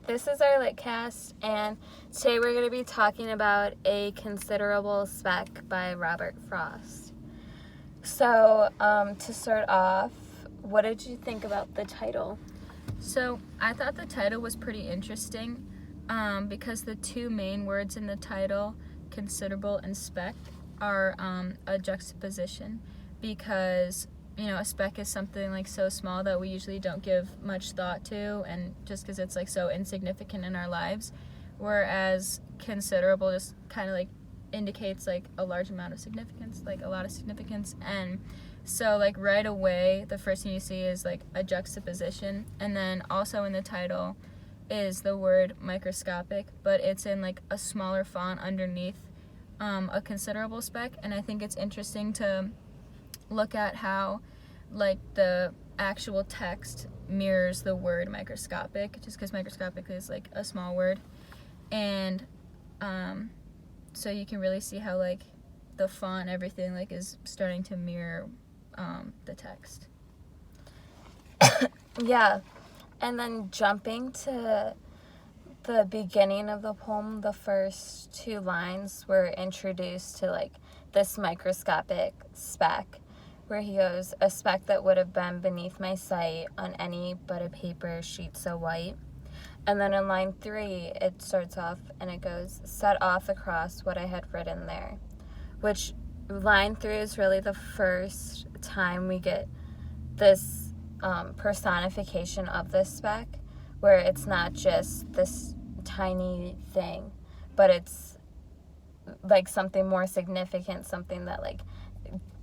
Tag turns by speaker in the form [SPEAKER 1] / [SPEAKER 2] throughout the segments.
[SPEAKER 1] this is our LitCast, and today we're going to be talking about A Considerable Speck by Robert Frost. So, to start off, what did you think about the title?
[SPEAKER 2] So, I thought the title was pretty interesting because the two main words in the title, considerable and speck, are a juxtaposition because, you know, a speck is something like so small that we usually don't give much thought to, and just because it's like so insignificant in our lives, whereas considerable just kind of like indicates like a large amount of significance, like a lot of significance. And so like right away the first thing you see is like a juxtaposition, and then also in the title is the word microscopic, but it's in like a smaller font underneath a considerable speck. And I think it's interesting to look at how like the actual text mirrors the word microscopic, just because microscopic is like a small word, and so you can really see how like the font and everything like is starting to mirror the text.
[SPEAKER 1] Yeah, and then jumping to the beginning of the poem, the first two lines were introduced to like this microscopic speck, where he goes, a speck that would have been beneath my sight on any but a paper sheet so white. And then in line 3, it starts off and it goes, set off across what I had written there. Which line 3 is really the first time we get this personification of this speck, where it's not just this tiny thing, but it's like something more significant, something that like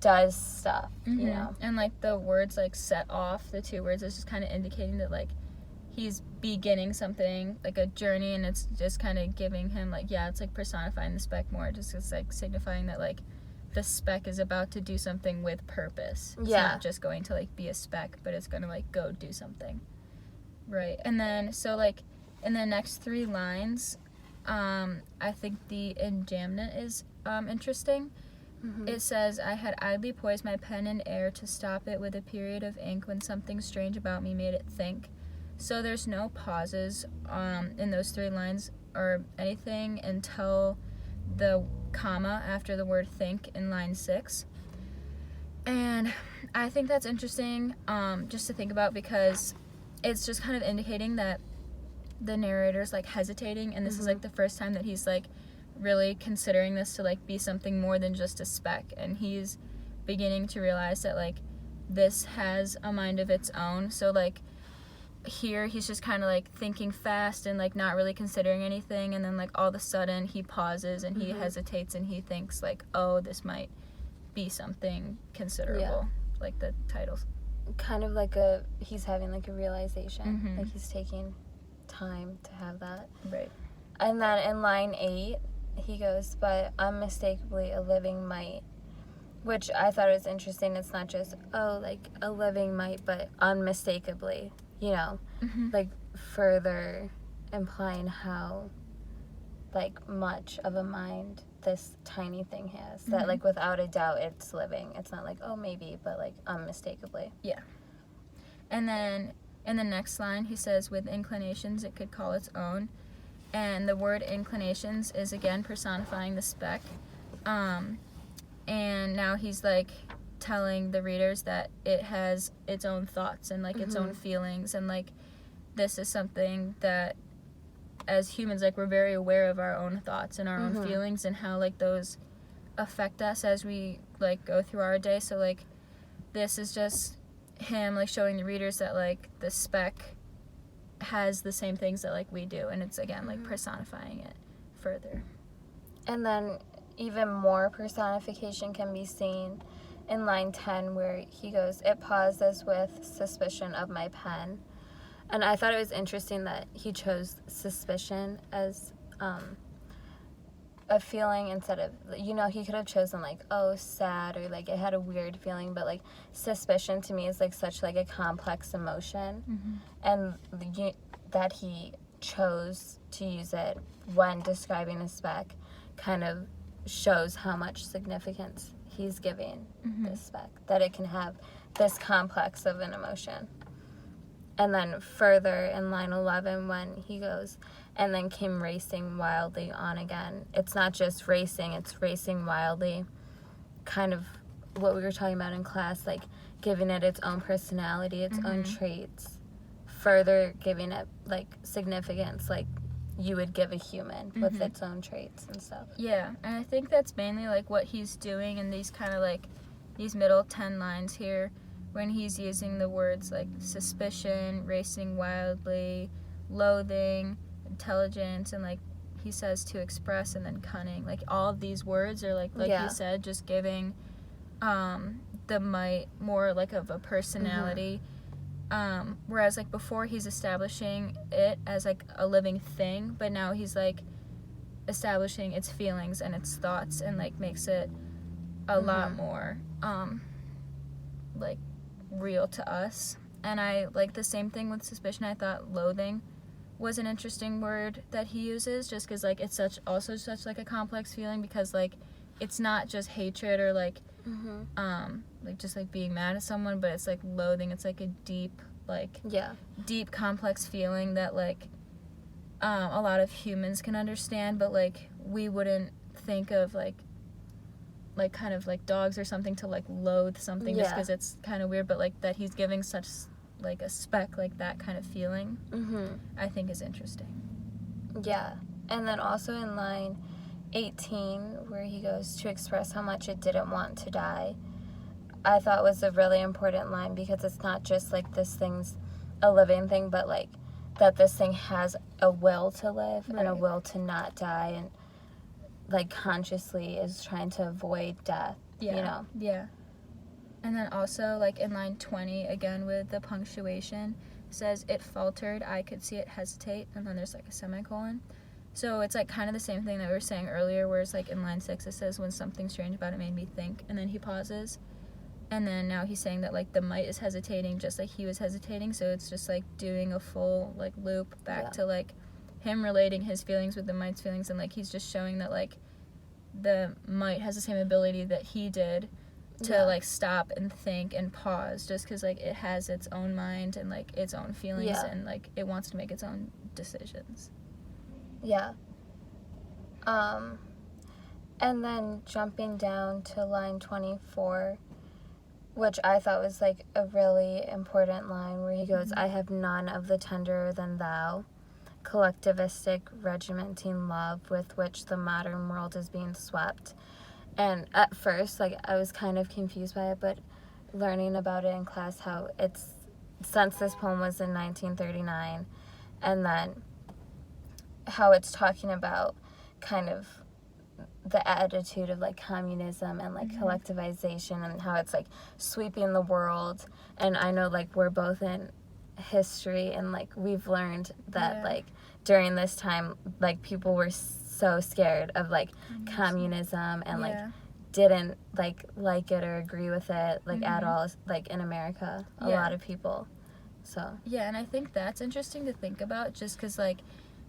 [SPEAKER 1] does stuff, you know.
[SPEAKER 2] And like the words like set off, the two words, is just kind of indicating that like he's beginning something, like a journey, and it's just kind of giving him like, yeah, it's like personifying the speck more, just it's like signifying that like the speck is about to do something with purpose. It's not just going to like be a speck, but it's going to like go do something, right? And then so like in the next 3 lines, I think the enjambment is interesting. It says, I had idly poised my pen in air to stop it with a period of ink when something strange about me made it think. So there's no pauses in those 3 lines or anything until the comma after the word think in line 6. And I think that's interesting just to think about, because it's just kind of indicating that the narrator's like hesitating, and this is like the first time that he's like really considering this to like be something more than just a speck, and he's beginning to realize that like this has a mind of its own. So like here he's just kind of like thinking fast and like not really considering anything, and then like all of a sudden he pauses and he hesitates and he thinks like, oh, this might be something considerable. Like the title's
[SPEAKER 1] kind of like he's having like a realization, like he's taking time to have that,
[SPEAKER 2] right?
[SPEAKER 1] And then in line 8 he goes, but unmistakably a living might, which I thought was interesting. It's not just, oh, like a living might, but unmistakably, you know, like further implying how like much of a mind this tiny thing has, that like without a doubt it's living. It's not like, oh, maybe, but like unmistakably.
[SPEAKER 2] Yeah. And then in the next line he says, with inclinations it could call its own. And the word inclinations is again personifying the speck. And now he's like telling the readers that it has its own thoughts and like its own feelings, and like this is something that as humans like we're very aware of our own thoughts and our own feelings and how like those affect us as we like go through our day. So like this is just him like showing the readers that like the speck has the same things that like we do, and it's again like personifying it further.
[SPEAKER 1] And then even more personification can be seen in line 10, where he goes, it pauses with suspicion of my pen. And I thought it was interesting that he chose suspicion as a feeling instead of, you know, he could have chosen like, oh, sad, or like it had a weird feeling, but like suspicion to me is like such like a complex emotion, and that he chose to use it when describing a speck kind of shows how much significance he's giving this speck, that it can have this complex of an emotion. And then further in line 11 when he goes, and then came racing wildly on again. It's not just racing, it's racing wildly. Kind of what we were talking about in class, like giving it its own personality, its own traits. Further giving it, like, significance, like you would give a human with its own traits and stuff.
[SPEAKER 2] Yeah, and I think that's mainly, like, what he's doing in these kind of, like, these middle 10 lines here, when he's using the words, like, suspicion, racing wildly, loathing, intelligence, and, like, he says to express, and then cunning. Like, all of these words are, like you said, just giving the mite more, like, of a personality. Whereas, like, before he's establishing it as, like, a living thing, but now he's, like, establishing its feelings and its thoughts, and, like, makes it a lot more, like, real to us. And I, like, the same thing with suspicion. I thought loathing was an interesting word that he uses, just because, like, it's such, like, a complex feeling, because, like, it's not just hatred or, like, like, just, like, being mad at someone, but it's, like, loathing. It's, like, a deep, like, deep, complex feeling that, like, a lot of humans can understand, but, like, we wouldn't think of, like, kind of, like, dogs or something to, like, loathe something just because it's kind of weird, but, like, that he's giving such, like, a Speck, like, that kind of feeling, I think is interesting.
[SPEAKER 1] Yeah. And then also in line 18, where he goes to express how much it didn't want to die, I thought was a really important line, because it's not just, like, this thing's a living thing, but, like, that this thing has a will to live and a will to not die, and, like, consciously is trying to avoid death, you know?
[SPEAKER 2] Yeah. And then also, like, in line 20, again with the punctuation, says, it faltered, I could see it hesitate, and then there's, like, a semicolon. So it's, like, kind of the same thing that we were saying earlier, where it's, like, in line 6 it says, when something strange about it made me think, and then he pauses. And then now he's saying that, like, the mite is hesitating just like he was hesitating, so it's just, like, doing a full, like, loop back to, like, him relating his feelings with the mite's feelings, and, like, he's just showing that, like, the mite has the same ability that he did to, like, stop and think and pause, just because, like, it has its own mind and, like, its own feelings, and, like, it wants to make its own decisions.
[SPEAKER 1] Yeah. And then jumping down to line 24, which I thought was, like, a really important line, where he goes, I have none of the tenderer than thou, collectivistic, regimenting love with which the modern world is being swept. And at first, like, I was kind of confused by it, but learning about it in class, how it's, since this poem was in 1939, and then how it's talking about kind of the attitude of, like, communism and, like, collectivization, and how it's, like, sweeping the world. And I know, like, we're both in history, and, like, we've learned that like, during this time, like, people were so scared of, like, communism, and like, didn't like it or agree with it, like, at all, like, in America, a lot of people. So
[SPEAKER 2] and I think that's interesting to think about, just because, like,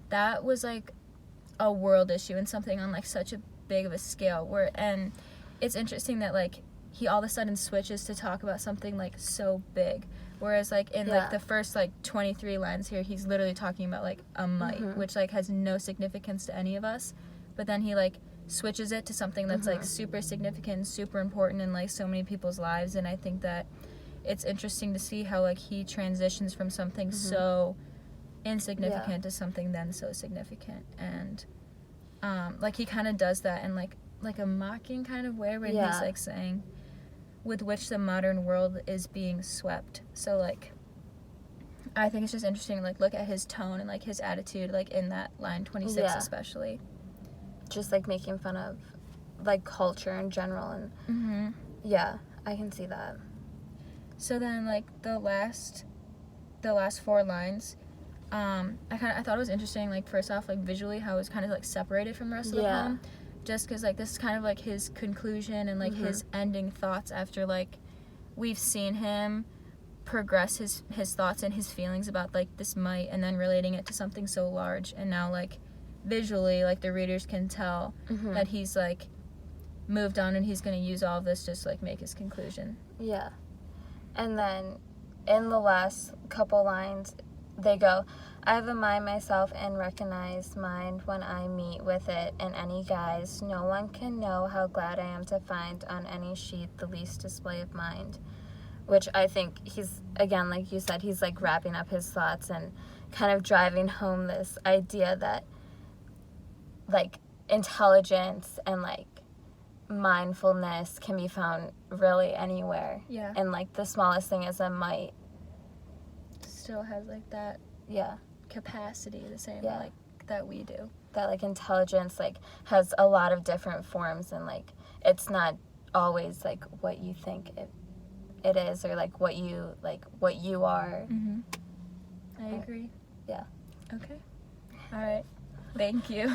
[SPEAKER 2] that was, like, a world issue and something on, like, such a big of a scale, where, and it's interesting that, like, he all of a sudden switches to talk about something, like, so big, whereas, like, in like the first, like, 23 lines here, he's literally talking about, like, a mite, which, like, has no significance to any of us, but then he, like, switches it to something that's like super significant, super important in, like, so many people's lives. And I think that it's interesting to see how, like, he transitions from something so insignificant to something then so significant. And like, he kind of does that in, like a mocking kind of way, where he's, like, saying, with which the modern world is being swept. So, like, I think it's just interesting to, like, look at his tone and, like, his attitude, like, in that line 26 especially. Just, like, making fun of, like, culture in general. And yeah, I can see that. So then, like, the last 4 lines, I thought it was interesting, like, first off, like, visually, how it was kind of, like, separated from the rest of the poem, just because, like, this is kind of, like, his conclusion and, like, his ending thoughts after, like, we've seen him progress his thoughts and his feelings about, like, this mite, and then relating it to something so large, and now, like, visually, like, the readers can tell that he's, like, moved on, and he's going to use all of this just to, like, make his conclusion. Yeah. And then
[SPEAKER 1] in the last couple lines, they go, I have a mind myself and recognize mind when I meet with it in any guise. No one can know how glad I am to find on any sheet the least display of mind. Which I think he's, again, like you said, he's like wrapping up his thoughts and kind of driving home this idea that like intelligence and like mindfulness can be found really anywhere.
[SPEAKER 2] Yeah.
[SPEAKER 1] And like the smallest thing is a mite.
[SPEAKER 2] Still has like that
[SPEAKER 1] Yeah.
[SPEAKER 2] capacity the same
[SPEAKER 1] Yeah.
[SPEAKER 2] like that we do.
[SPEAKER 1] That like intelligence like has a lot of different forms, and like it's not always like what you think it is, or like what you are.
[SPEAKER 2] Mm-hmm. I agree.
[SPEAKER 1] Yeah.
[SPEAKER 2] Okay. All right. Thank you.